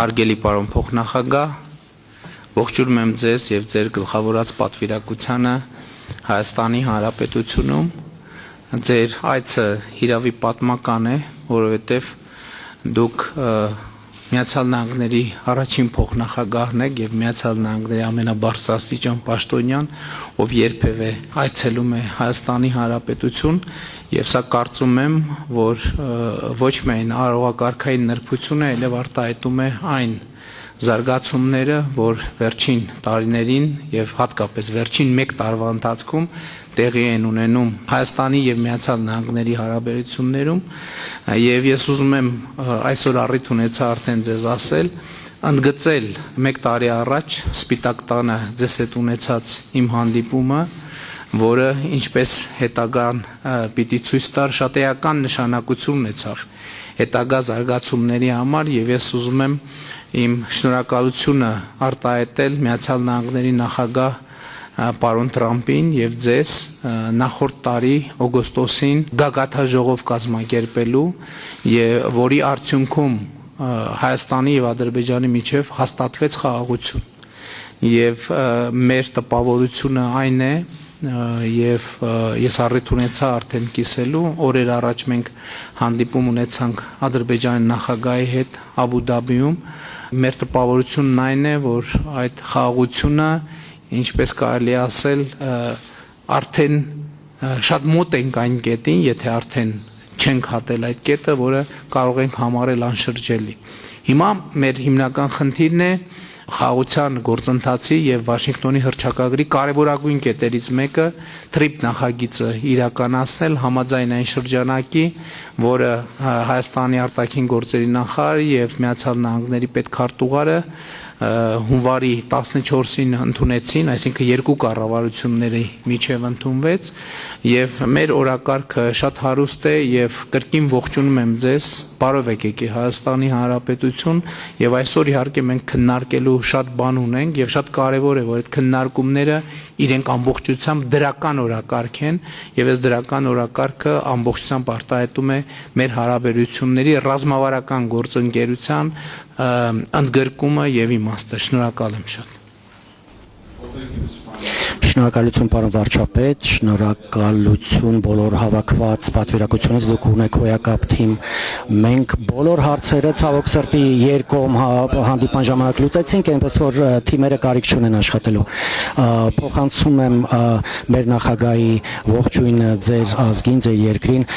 Հարգելի պարոն փոխնախագահ, ողջունում եմ ձեզ եւ ձեր գլխավորած պատվիրակությանը Հայաստանի Հանրապետությունում։ Ձեր այցը հիրավի պատմական է, որովհետեւ դուք Միացյալ Նահանգների առաջին փոխնախագահն եք եւ Միացյալ Նահանգների ամենաբարձրաստիճան պաշտոնյան, ով երբևէ այցելում է Հայաստանի Հանրապետություն, եւ սա կարծում եմ, որ ոչ միայն արարողակարգային նրբություն է, այլև արտահայտում է այն զարգացումները, որ վերջին տարիներին եւ հատկապես վերջին 1 տարվա ընթացքում տեղի են ունենում Հայաստանի եւ Միացյալ Նահանգների հարաբերություններում, եւ ես ուզում եմ այսօր առիթ ունեցա արդեն ձեզ ասել, ընդգծել 1 տարի առաջ Սպիտակ տանը ձեզ հետ ունեցած իմ հանդիպումը, որը ինչպես հետագան պիտի ցույց տար, շատ էական նշանակություն ունեցավ հետագա զարգացումների համար, եւ ես ուզում եմ իմ շնորհակալությունը արտահայտել Միացյալ Նահանգների նախագահ պարոն Թրամփին եւ ձեզ նախորդ տարի օգոստոսին գագաթաժողով կազմակերպելու, եւ որի արդյունքում Հայաստանի եւ Ադրբեջանի միջև հաստատվեց խաղաղություն, եւ մեր տպավորությունը այն է, եւ ես առիթ ունեցա արդեն կիսելու, օրեր առաջ մենք հանդիպում ունեցանք Ադրբեջանի նախագահի հետ Աբու Դաբիում, մեր տպավորությունն այն է, որ այդ խաղաղությունը, ինչպես կարելի ասել, արդեն շատ մոտ ենք այն կետին, եթե արդեն չենք հատել այդ կետը, որը կարող ենք համարել անշրջելի։ Հիմա մեր հիմնական խնդիրն է խաղաղության գործընթացի եւ Վաշինգտոնի հռչակագրի կարևորագույն կետերից մեկը TRIP նախագիծը իրականացնել համաձայն այն շրջանակի, որը Հայաստանի արտաքին գործերի նախարարը եւ Միացյալ Նահանգների պետքարտուղարը հունվարի 14-ին ընդունեցին, այսինքն 2 կառավարությունների միջև ընդունվեց, եւ մեր օրակարգը շատ հարուստ է եւ կրկին ողջունում եմ ձեզ, բարով եկեք Հայաստանի Հանրապետություն, եւ այսօր իհարկե մենք քննարկելու շատ բան ունենք եւ շատ կարեւոր է, որ այդ քննարկումները իրենք ամբողջությամբ դրական օրակարգ են, եւ այս դրական օրակարգը ամբողջությամբ արտահայտում է մեր հարաբերությունների ռազմավարական գործընկերության ընդգրկումը եւ իմաստը։ Շնորհակալ եմ շատ։ Շնորհակալություն պարոն վարչապետ, շնորհակալություն բոլոր հավաքված պատվիրակությունից, դուք ունեք հոյակապ թիմ, մենք բոլոր հարցերը ցավոք սրտի երկկողմ հանդիպման ժամանակ լուծեցինք, այնպես որ թիմերը կարիք չունեն աշխատելու։ Փոխանցում եմ մեր նախագահի ողջույնը ձեր ազգին, ձեր երկրին։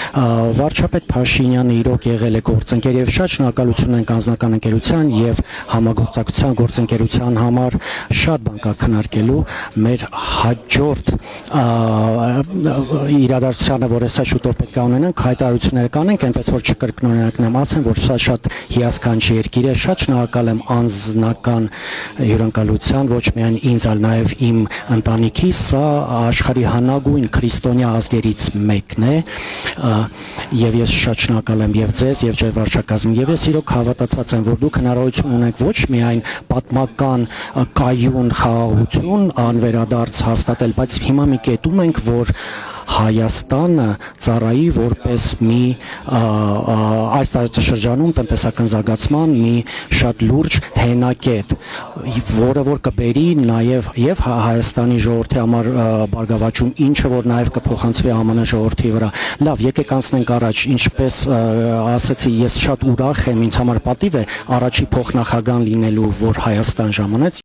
Վարչապետ Փաշինյանը իրոք եղել է գործընկեր եւ շատ շնորհակալություն ենք անձնական ընկերության եւ համագործակցության գործընկերության համար, շատ բան կա քննարկելու մեր հաջորդ իրադարձությանը, որ հեսա շուտով պետք է ունենանք, հայտարարություններ կանենք, այնպես որ չկրկնօրինակնեմ, ասեմ, որ սա շատ հիասքանչի երկիր է, շատ շնորհակալ եմ անձնական հյուրընկալության, ոչ միայն ինձ, այլ նաև իմ ընտանիքի, սա աշխարհի հնագույն քրիստոնյա ազգերից մեկն է, եւ ես շատ շնորհակալ եմ եւ ձեզ եւ ձեր վարչակազմին, եւ ես իրոք հավատացած եմ, որ դուք հնարավորություն ունեք ոչ միայն պատմական կայուն խաղաղություն անվերադարձ հաստատել, բայց հիմա մի կետում ենք, որ Հայաստանը ծառայի որպես մի այս տարածաշրջանում տնտեսական զարգացման մի շատ լուրջ հենակետ, որը որ կբերի նաև եւ Հայաստանի ժողովրդի համար բարգավաճում, ինչը որ նաև կփոխանցվի ԱՄՆ ժողովրդի վրա։ Լավ, եկեք անցնենք առաջ, ինչպես ասացի, ես շատ ուրախ եմ, ինձ համար պատիվ է առաջի փոխնախագահան լինելու, որ Հայաստան ժամանեց։